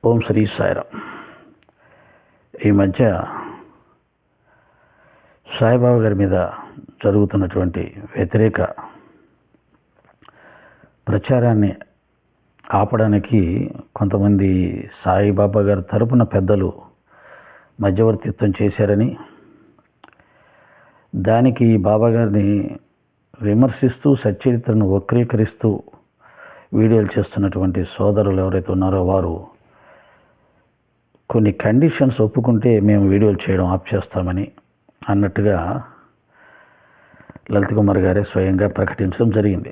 ఓం శ్రీ సాయిరామ్. ఈ మధ్య సాయిబాబా గారి మీద జరుగుతున్నటువంటి వ్యతిరేక ప్రచారాన్ని ఆపడానికి కొంతమంది సాయిబాబా గారి తరపున పెద్దలు మధ్యవర్తిత్వం చేశారని, దానికి బాబా గారిని విమర్శిస్తూ సచ్చరిత్రను వక్రీకరిస్తూ వీడియోలు చేస్తున్నటువంటి సోదరులు ఎవరైతే ఉన్నారో వారు కొన్ని కండిషన్స్ ఒప్పుకుంటే మేము వీడియోలు చేయడం ఆఫ్ చేస్తామని అన్నట్టుగా లలిత్ కుమార్ గారే స్వయంగా ప్రకటించడం జరిగింది.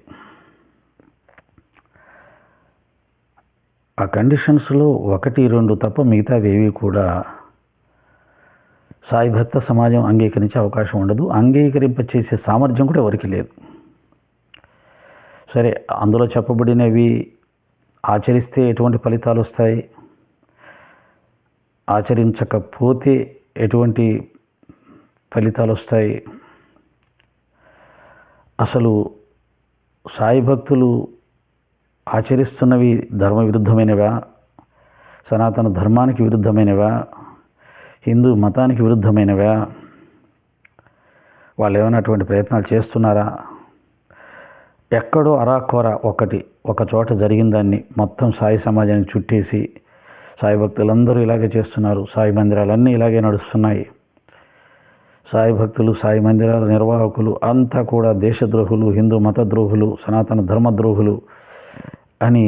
ఆ కండిషన్స్లో 1-2 తప్ప మిగతావేవి కూడా సాయి భక్త సమాజం అంగీకరించే అవకాశం ఉండదు. అంగీకరింపచేసే సామర్థ్యం కూడా ఎవరికి లేదు. సరే, అందులో చెప్పబడినవి ఆచరిస్తే ఎటువంటి ఫలితాలు వస్తాయి, ఆచరించకపోతే ఎటువంటి ఫలితాలు వస్తాయి, అసలు సాయి భక్తులు ఆచరిస్తున్నవి ధర్మ విరుద్ధమైనవా, సనాతన ధర్మానికి విరుద్ధమైనవా, హిందూ మతానికి విరుద్ధమైనవా, వాళ్ళు ఏమైనా అటువంటి ప్రయత్నాలు చేస్తున్నారా? ఎక్కడో అరాకొర ఒక చోట జరిగిన దాన్ని మొత్తం సాయి సమాజానికి చుట్టేసి సాయి భక్తులందరూ ఇలాగే చేస్తున్నారు, సాయి మందిరాలన్నీ ఇలాగే నడుస్తున్నాయి, సాయి భక్తులు సాయి మందిరాల నిర్వాహకులు అంతా కూడా దేశద్రోహులు, హిందూ మత ద్రోహులు, సనాతన ధర్మద్రోహులు అని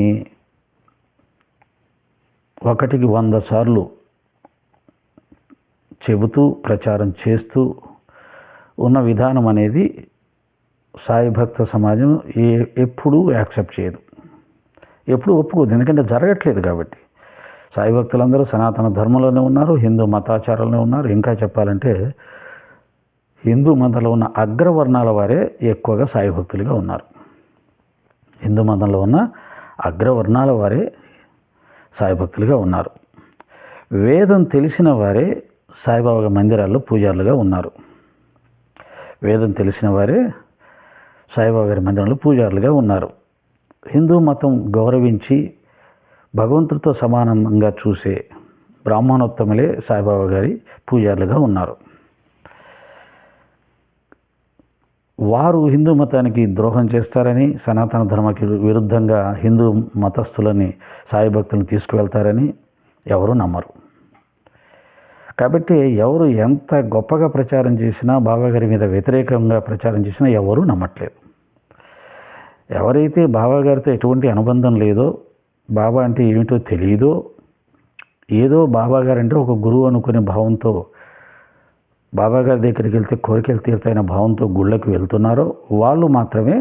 100 సార్లు చెబుతూ ప్రచారం చేస్తూ ఉన్న విధానం అనేది సాయి భక్త సమాజం ఎప్పుడూ యాక్సెప్ట్ చేయదు, ఎప్పుడు ఒప్పుకోదు. ఎందుకంటే జరగట్లేదు కాబట్టి. సాయి భక్తులందరూ సనాతన ధర్మంలోనే ఉన్నారు, హిందూ మతాచారంలోనే ఉన్నారు. ఇంకా చెప్పాలంటే హిందూ మతంలో ఉన్న అగ్రవర్ణాల వారే ఎక్కువగా సాయి భక్తులుగా ఉన్నారు. హిందూ మతంలో ఉన్న అగ్రవర్ణాల వారే సాయి భక్తులుగా ఉన్నారు. వేదం తెలిసిన వారే సాయిబాబా మందిరాల్లో పూజారులుగా ఉన్నారు. వేదం తెలిసిన వారే సాయిబాబా గారి మందిరంలో పూజారులుగా ఉన్నారు. హిందూ మతం గౌరవించి భగవంతుడితో సమానంగా చూసే బ్రాహ్మణోత్తములే సాయిబాబా గారి పూజారులుగా ఉన్నారు. వారు హిందూ మతానికి ద్రోహం చేస్తారని, సనాతన ధర్మకి విరుద్ధంగా హిందూ మతస్థులని సాయి భక్తులను తీసుకువెళ్తారని ఎవరు నమ్మరు. కాబట్టి ఎవరు ఎంత గొప్పగా ప్రచారం చేసినా, బాబా గారి మీద వ్యతిరేకంగా ప్రచారం చేసినా ఎవరూ నమ్మట్లేదు. ఎవరైతే బాబా గారితో ఎటువంటి అనుబంధం లేదో, బాబా అంటే ఏమిటో తెలియదో, ఏదో బాబా గారంటే ఒక గురువు అనుకునే భావంతో, బాబా గారి దగ్గరికి వెళ్తే కోరికలు తీరుతాయన్న భావంతో గుళ్ళకి వెళ్తున్నారో వాళ్ళు మాత్రమే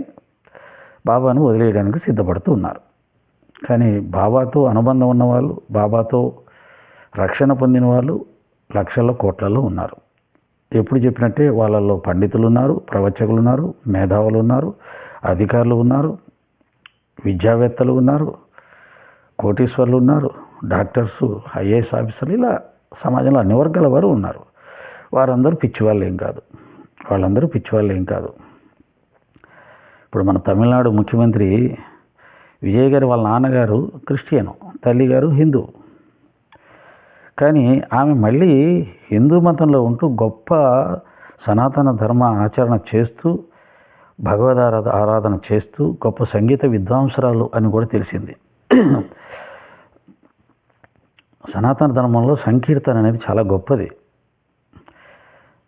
బాబాను వదిలేయడానికి సిద్ధపడుతూ ఉన్నారు. కానీ బాబాతో అనుబంధం ఉన్నవాళ్ళు, బాబాతో రక్షణ పొందిన వాళ్ళు లక్షల్లో కోట్లలో ఉన్నారు. ఎప్పుడు చెప్పినట్టే వాళ్ళల్లో పండితులు ఉన్నారు, ప్రవచకులు ఉన్నారు, మేధావులు ఉన్నారు, అధికారులు ఉన్నారు, విద్యావేత్తలు ఉన్నారు, కోటీశ్వర్లు ఉన్నారు, డాక్టర్సు, ఐఏఎస్ ఆఫీసర్లు, ఇలా సమాజంలో అన్ని వర్గాల వారు ఉన్నారు. వారందరూ పిచ్చివాళ్ళు ఏం కాదు, వాళ్ళందరూ పిచ్చివాళ్ళు ఏం కాదు. ఇప్పుడు మన తమిళనాడు ముఖ్యమంత్రి విజయ్ గారి వాళ్ళ నాన్నగారు క్రిస్టియను, తల్లిగారు హిందూ. కానీ ఆమె మళ్ళీ హిందూ మతంలో ఉంటూ గొప్ప సనాతన ధర్మ ఆచరణ చేస్తూ, భగవద్ ఆరాధన చేస్తూ గొప్ప సంగీత విద్వాంసరాలు అని కూడా తెలిసింది. సనాతన ధర్మంలో సంకీర్తన అనేది చాలా గొప్పది.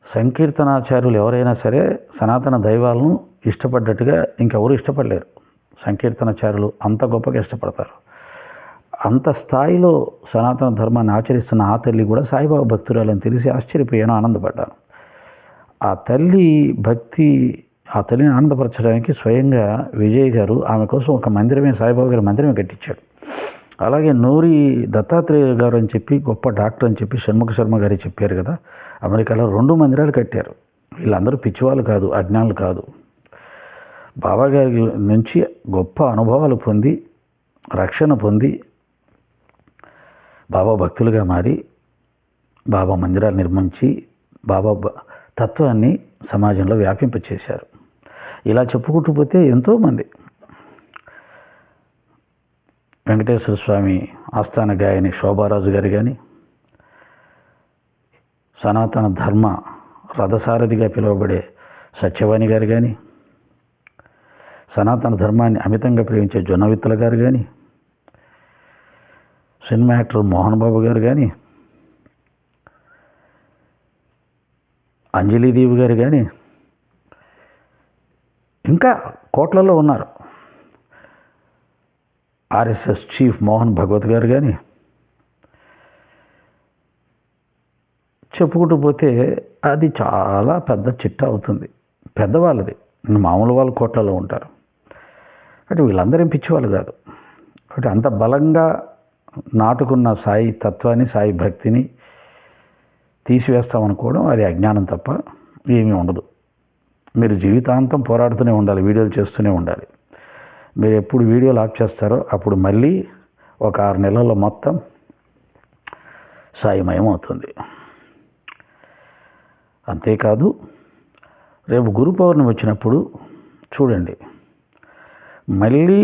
సంకీర్తనాచార్యులు ఎవరైనా సరే సనాతన దైవాలను ఇష్టపడ్డట్టుగా ఇంకెవరు ఇష్టపడలేరు. సంకీర్తనాచార్యులు అంత గొప్పగా ఇష్టపడతారు. అంత స్థాయిలో సనాతన ధర్మాన్ని ఆచరిస్తున్న ఆ తల్లి కూడా సాయిబాబా భక్తురాలని తెలిసి ఆశ్చర్యపోయాను, ఆనందపడ్డాను. ఆ తల్లిని ఆనందపరచడానికి స్వయంగా విజయ్ గారు ఆమె కోసం ఒక మందిరమే, సాయిబాబా గారి మందిరమే కట్టించాడు. అలాగే నూరి దత్తాత్రేయ గారు అని చెప్పి గొప్ప డాక్టర్ అని చెప్పి షణ్ముఖ శర్మ గారు చెప్పారు కదా, అమెరికాలో 2 మందిరాలు కట్టారు. వీళ్ళందరూ పిచ్చివాళ్ళు కాదు, అజ్ఞానులు కాదు. బాబా గారి నుంచి గొప్ప అనుభవాలు పొంది, రక్షణ పొంది, బాబా భక్తులుగా మారి, బాబా మందిరాలు నిర్మించి, బాబా తత్వాన్ని సమాజంలో వ్యాపింపచేశారు. ఇలా చెప్పుకుంటూ పోతే ఎంతోమంది వెంకటేశ్వర స్వామి ఆస్థాన గాయని శోభారాజు గారు కానీ, సనాతన ధర్మ రథసారథిగా పిలువబడే సత్యవాణి గారు కానీ, సనాతన ధర్మాన్ని అమితంగా ప్రేమించే జొన్నవిత్తుల గారు కానీ, సినిమా యాక్టర్ మోహన్ బాబు గారు కానీ, అంజలీదేవి గారు కానీ, ఇంకా కోట్లలో ఉన్నారు. ఆర్ఎస్ఎస్ చీఫ్ మోహన్ భగవత్ గారు కానీ, చెప్పుకుంటూ పోతే అది చాలా పెద్ద చిట్టా అవుతుంది. పెద్దవాళ్ళది, మామూలు వాళ్ళు కోట్లలో ఉంటారు. అంటే వీళ్ళందరేం పిచ్చివాళ్ళు కాదు. అంటే అంత బలంగా నాటుకున్న సాయి తత్వాన్ని, సాయి భక్తిని తీసివేస్తామనుకోవడం అది అజ్ఞానం తప్ప ఏమీ ఉండదు. మీరు జీవితాంతం పోరాడుతూనే ఉండాలి, వీడియోలు చేస్తూనే ఉండాలి. మీరు ఎప్పుడు వీడియోలు ఆఫ్ చేస్తారో అప్పుడు మళ్ళీ ఒక 6 నెలల్లో మొత్తం సాయిమయం అవుతుంది. అంతేకాదు, రేపు గురు పౌర్ణమి వచ్చినప్పుడు చూడండి, మళ్ళీ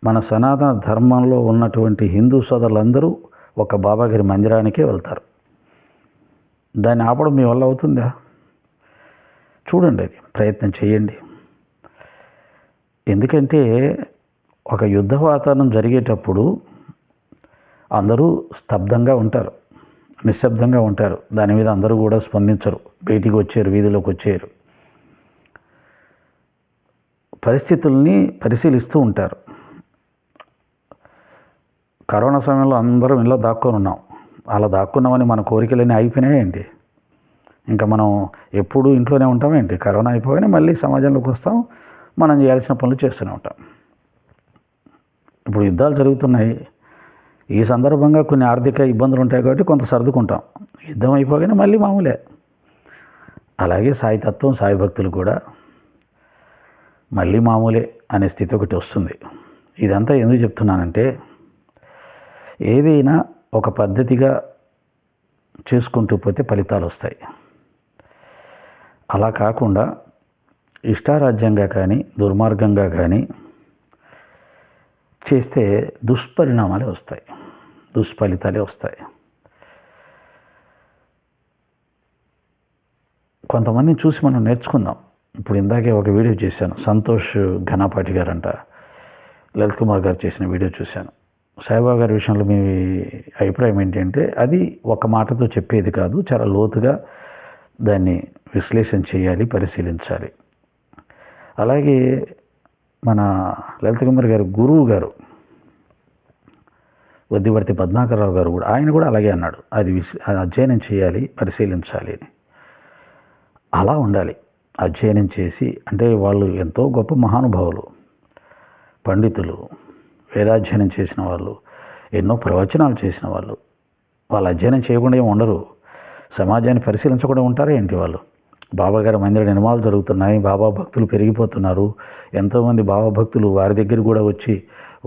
మన సనాతన ధర్మంలో ఉన్నటువంటి హిందూ సోదరులందరూ ఒక బాబాగారి మందిరానికే వెళ్తారు. దాన్ని ఆపడం మీ వల్ల అవుతుందా? చూడండి, అది ప్రయత్నం చేయండి. ఎందుకంటే ఒక యుద్ధ వాతావరణం జరిగేటప్పుడు అందరూ స్తబ్దంగా ఉంటారు, నిశ్శబ్దంగా ఉంటారు. దాని మీద అందరూ కూడా స్పందించరు, బయటికి వచ్చారు, వీధిలోకి వచ్చారు, పరిస్థితుల్ని పరిశీలిస్తూ ఉంటారు. కరోనా సమయంలో అందరం ఇంట్లో దాక్కొని ఉన్నాం. అలా దాక్కున్నామని మన కోరికలన్నీ అయిపోయినాయేంటి? ఇంకా మనం ఎప్పుడూ ఇంట్లోనే ఉంటామేంటి? కరోనా అయిపోయినా మళ్ళీ సమాజంలోకి వస్తాం, మనం చేయాల్సిన పనులు చేస్తూనే ఉంటాం. ఇప్పుడు యుద్ధాలు జరుగుతున్నాయి. ఈ సందర్భంగా కొన్ని ఆర్థిక ఇబ్బందులు ఉంటాయి కాబట్టి కొంత సర్దుకుంటాం. యుద్ధం అయిపోగానే మళ్ళీ మామూలే. అలాగే సాయి తత్వం, సాయి భక్తులు కూడా మళ్ళీ మామూలే అనే స్థితి ఒకటి వస్తుంది. ఇదంతా ఎందుకు చెప్తున్నానంటే, ఏదైనా ఒక పద్ధతిగా చేసుకుంటూ పోతే ఫలితాలు వస్తాయి. అలా కాకుండా ఇష్టారాజ్యంగా కానీ, దుర్మార్గంగా కానీ చేస్తే దుష్పరిణామాలే వస్తాయి, దుష్ఫలితాలే వస్తాయి. కొంతమందిని చూసి మనం నేర్చుకుందాం. ఇప్పుడు ఇందాకే ఒక వీడియో చేశాను, సంతోష్ ఘనపాటి గారంట, లలిత్ కుమార్ గారు చేసిన వీడియో చూశాను. సాయిబాబా గారి విషయంలో మీ అభిప్రాయం ఏంటంటే, అది ఒక మాటతో చెప్పేది కాదు, చాలా లోతుగా దాన్ని విశ్లేషణ చేయాలి, పరిశీలించాలి. అలాగే మన లలిత్ కుమార్ గారు గురువు గారు వద్దివర్తి పద్మాకర్రావు గారు కూడా, ఆయన కూడా అలాగే అన్నాడు, అది అధ్యయనం చేయాలి, పరిశీలించాలి అని. అలా ఉండాలి, అధ్యయనం చేసి. అంటే వాళ్ళు ఎంతో గొప్ప మహానుభావులు, పండితులు, వేదాధ్యయనం చేసిన వాళ్ళు, ఎన్నో ప్రవచనాలు చేసిన వాళ్ళు. వాళ్ళు అధ్యయనం చేయకుండా ఏమి ఉండరు, సమాజాన్ని పరిశీలించకుండా ఉంటారా ఏంటి వాళ్ళు? బాబా గారి మందిర నిర్మాణాలు జరుగుతున్నాయి, బాబా భక్తులు పెరిగిపోతున్నారు. ఎంతోమంది బాబా భక్తులు వారి దగ్గర కూడా వచ్చి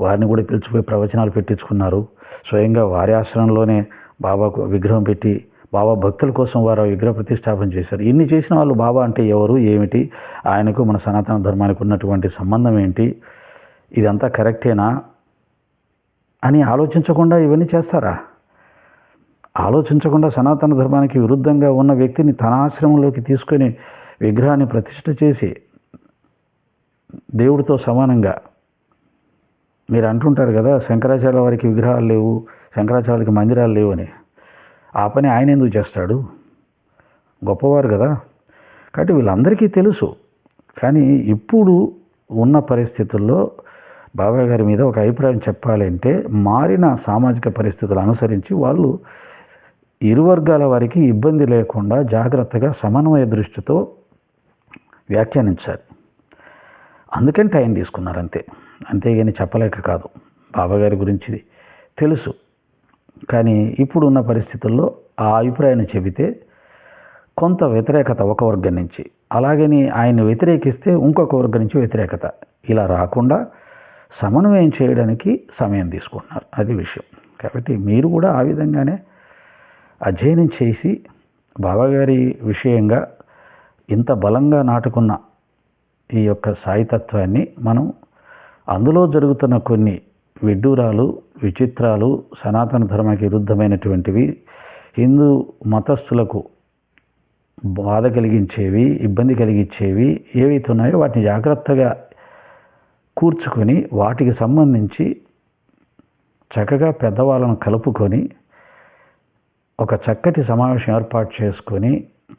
వారిని కూడా పిలిచిపోయి ప్రవచనాలు పెట్టించుకున్నారు. స్వయంగా వారి ఆశ్రమంలోనే బాబాకు విగ్రహం పెట్టి బాబా భక్తుల కోసం వారు విగ్రహ ప్రతిష్టాపన చేశారు. ఇన్ని చేసిన వాళ్ళు బాబా అంటే ఎవరు, ఏమిటి, ఆయనకు మన సనాతన ధర్మానికి ఉన్నటువంటి సంబంధం ఏంటి, ఇదంతా కరెక్టేనా అని ఆలోచించకుండా ఇవన్నీ చేస్తారా? ఆలోచించకుండా సనాతన ధర్మానికి విరుద్ధంగా ఉన్న వ్యక్తిని తన ఆశ్రమంలోకి తీసుకొని విగ్రహాన్ని ప్రతిష్ఠ చేసి దేవుడితో సమానంగా, మీరు అంటుంటారు కదా శంకరాచార్య వారికి విగ్రహాలు లేవు, శంకరాచార్యులకి మందిరాలు లేవు అని. ఆ పని ఆయన ఎందుకు చేస్తాడు? గొప్పవారు కదా. కాబట్టి వీళ్ళందరికీ తెలుసు. కానీ ఇప్పుడు ఉన్న పరిస్థితుల్లో బాబా గారి మీద ఒక అభిప్రాయం చెప్పాలంటే, మారిన సామాజిక పరిస్థితులు అనుసరించి వాళ్ళు ఇరు వర్గాల వారికి ఇబ్బంది లేకుండా జాగ్రత్తగా సమన్వయ దృష్టితో వ్యాఖ్యానించాలి. అందుకని టైం తీసుకున్నారు అంతే, అంతేగాని చెప్పలేక కాదు. బాబా గారి గురించి తెలుసు, కానీ ఇప్పుడున్న పరిస్థితుల్లో ఆ అభిప్రాయాన్ని చెబితే కొంత వ్యతిరేకత ఒక వర్గం నుంచి, అలాగని ఆయన్ని వ్యతిరేకిస్తే ఇంకొక వర్గం నుంచి వ్యతిరేకత, ఇలా రాకుండా సమన్వయం చేయడానికి సమయం తీసుకుంటున్నారు. అది విషయం. కాబట్టి మీరు కూడా ఆ విధంగానే అధ్యయనం చేసి బాబాగారి విషయంగా ఇంత బలంగా నాటుకున్న ఈ యొక్క సాయితత్వాన్ని మనం అందులో జరుగుతున్న కొన్ని విడ్డూరాలు, విచిత్రాలు, సనాతన ధర్మానికి విరుద్ధమైనటువంటివి, హిందూ మతస్థులకు బాధ కలిగించేవి, ఇబ్బంది కలిగించేవి ఏవైతే ఉన్నాయో వాటిని జాగ్రత్తగా కూర్చుకొని వాటికి సంబంధించి చక్కగా పెద్దవాళ్ళను కలుపుకొని ఒక చక్కటి సమావేశం ఏర్పాటు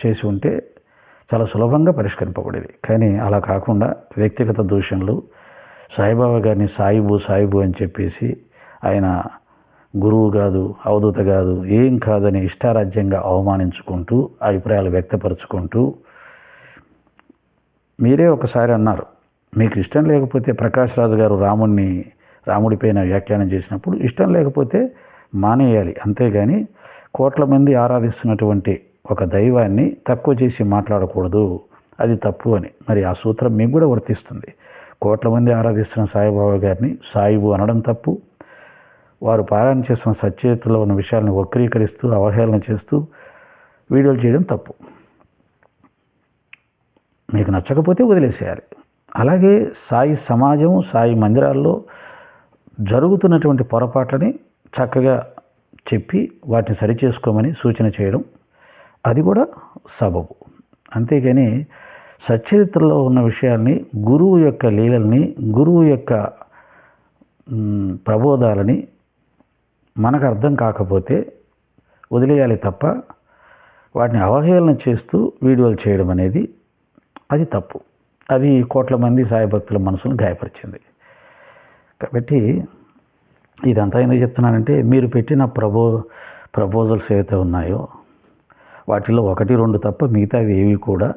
చేసి ఉంటే చాలా సులభంగా పరిష్కరింపబడేది. కానీ అలా కాకుండా వ్యక్తిగత దూషణలు, సాయిబాబా గారిని సాయిబు అని చెప్పేసి ఆయన గురువు కాదు, అవధూత కాదు, ఏం కాదని ఇష్టారాజ్యంగా అవమానించుకుంటూ అభిప్రాయాలు వ్యక్తపరుచుకుంటూ, మీరే ఒకసారి అన్నారు, మీకు ఇష్టం లేకపోతే ప్రకాష్ రాజు గారు రాముడిపైన వ్యాఖ్యానం చేసినప్పుడు ఇష్టం లేకపోతే మానేయాలి, అంతేగాని కోట్ల మంది ఆరాధిస్తున్నటువంటి ఒక దైవాన్ని తక్కువ చేసి మాట్లాడకూడదు, అది తప్పు అని. మరి ఆ సూత్రం మీకు కూడా వర్తిస్తుంది. కోట్ల మంది ఆరాధిస్తున్న సాయిబాబా గారిని సాయిబు అనడం తప్పు, వారు పారాయణ చేస్తున్న సచ్చేతులో ఉన్న విషయాలను వక్రీకరిస్తూ అవహేళన చేస్తూ వీడియోలు చేయడం తప్పు. మీకు నచ్చకపోతే వదిలేసేయాలి. అలాగే సాయి సమాజం, సాయి మందిరాల్లో జరుగుతున్నటువంటి పొరపాట్లని చక్కగా చెప్పి వాటిని సరిచేసుకోమని సూచన చేయడం, అది కూడా సబబు. అంతేగాని సచ్చరిత్రలో ఉన్న విషయాల్ని, గురువు యొక్క లీలల్ని, గురువు యొక్క ప్రబోధాలని మనకు అర్థం కాకపోతే వదిలేయాలి తప్ప వాటిని అవహేళన చేస్తూ వీడియోలు చేయడం అనేది అది తప్పు. అది కోట్ల మంది సాయి భక్తుల మనసును గాయపరిచింది. కాబట్టి ఇదంతా ఎందుకు చెప్తున్నానంటే, మీరు పెట్టిన ప్రపోజల్స్ ఏవైతే ఉన్నాయో వాటిలో 1-2 తప్ప మిగతావి ఏవి కూడా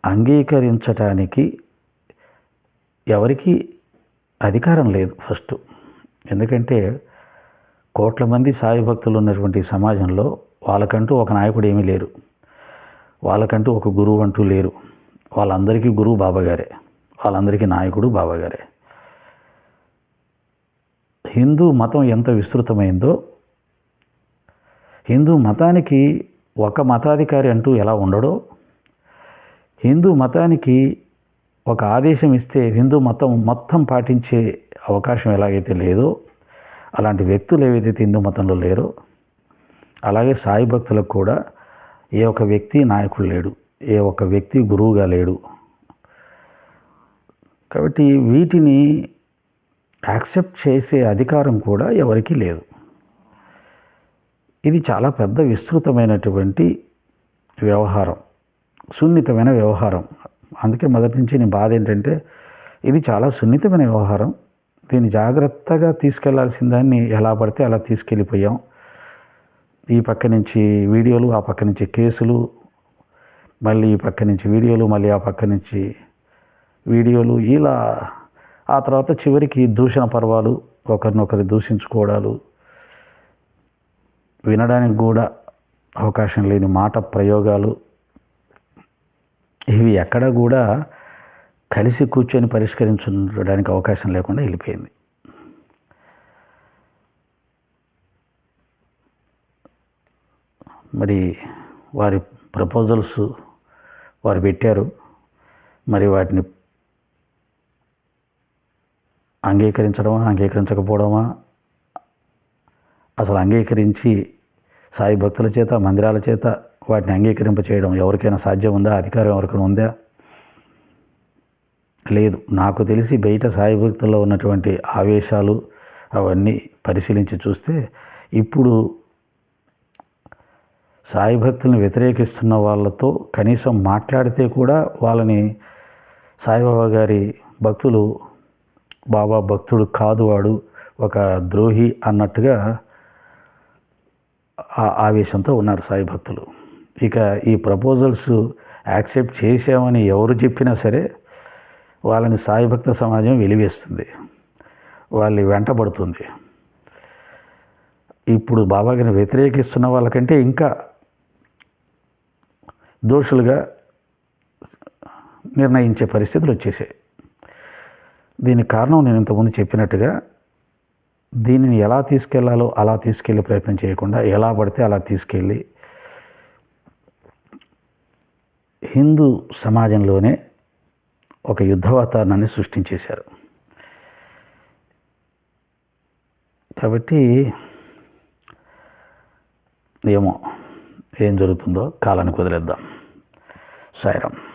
అంగీకరించటానికి ఎవరికి అధికారం లేదు ఫస్ట్. ఎందుకంటే కోట్ల మంది సాయి భక్తులు ఉన్నటువంటి సమాజంలో వాళ్ళకంటూ ఒక నాయకుడు ఏమీ లేరు, వాళ్ళకంటూ ఒక గురువు అంటూ లేరు. వాళ్ళందరికీ గురువు బాబాగారే, వాళ్ళందరికీ నాయకుడు బాబాగారే. హిందూ మతం ఎంత విస్తృతమైందో, హిందూ మతానికి ఒక మతాధికారి అంటూ ఎలా ఉండడో, హిందూ మతానికి ఒక ఆదేశం ఇస్తే హిందూ మతం మొత్తం పాటించే అవకాశం ఎలాగైతే లేదో, అలాంటి వ్యక్తులు ఏవైతే హిందూ మతంలో లేరో, అలాగే సాయి భక్తులకు కూడా ఏ ఒక్క వ్యక్తి నాయకుడు లేడు, ఏ ఒక్క వ్యక్తి గురువుగా లేడు. కాబట్టి వీటిని యాక్సెప్ట్ చేసే అధికారం కూడా ఎవరికీ లేదు. ఇది చాలా పెద్ద విస్తృతమైనటువంటి వ్యవహారం, సున్నితమైన వ్యవహారం. అందుకే మొదటి నుంచి నీ బాధ ఏంటంటే, ఇది చాలా సున్నితమైన వ్యవహారం, దీన్ని జాగ్రత్తగా తీసుకెళ్లాల్సిన దాన్ని ఎలా పడితే అలా తీసుకెళ్ళిపోయాం. ఈ పక్క నుంచి వీడియోలు, ఆ పక్క నుంచి కేసులు, మళ్ళీ ఈ పక్క నుంచి వీడియోలు, మళ్ళీ ఆ పక్క నుంచి వీడియోలు, ఇలా ఆ తర్వాత చివరికి దూషణ పర్వాలు, ఒకరినొకరు దూషించుకోవడాలు, వినడానికి కూడా అవకాశం లేని మాట ప్రయోగాలు, ఇవి ఎక్కడ కూడా కలిసి కూర్చొని పరిష్కరించడానికి అవకాశం లేకుండా వెళ్ళిపోయింది. మరి వారి ప్రపోజల్స్ వారు పెట్టారు, మరి వాటిని అంగీకరించడమా అంగీకరించకపోవడమా, అసలు అంగీకరించి సాయి భక్తుల చేత, మందిరాల చేత వాటిని అంగీకరింప చేయడం ఎవరికైనా సాధ్యం ఉందా? అధికారం ఎవరికైనా ఉందా? లేదు. నాకు తెలిసి బయట సాయి భక్తుల్లో ఉన్నటువంటి ఆవేశాలు అవన్నీ పరిశీలించి చూస్తే, ఇప్పుడు సాయి భక్తులను వ్యతిరేకిస్తున్న వాళ్ళతో కనీసం మాట్లాడితే కూడా వాళ్ళని సాయిబాబా గారి భక్తులు, బాబా భక్తుడు కాదు వాడు, ఒక ద్రోహి అన్నట్టుగా ఆవేశంతో ఉన్నారు సాయి భక్తులు. ఇక ఈ ప్రపోజల్స్ యాక్సెప్ట్ చేసామని ఎవరు చెప్పినా సరే వాళ్ళని సాయి భక్త సమాజం వెలివేస్తుంది, వాళ్ళని వెంటబడుతుంది. ఇప్పుడు బాబాగారిని వ్యతిరేకిస్తున్న వాళ్ళకంటే ఇంకా దోషులుగా నిర్ణయించే పరిస్థితులు వచ్చేసాయి. దీనికి కారణం నేను ఇంతకుముందు చెప్పినట్టుగా, దీనిని ఎలా తీసుకెళ్లాలో అలా తీసుకెళ్లే ప్రయత్నం చేయకుండా ఎలా పడితే అలా తీసుకెళ్ళి హిందూ సమాజంలోనే ఒక యుద్ధ వాతావరణాన్ని సృష్టించేశారు. కాబట్టి ఏమో ఏం జరుగుతుందో కాలానికి వదిలేద్దాం. సాయిరాం.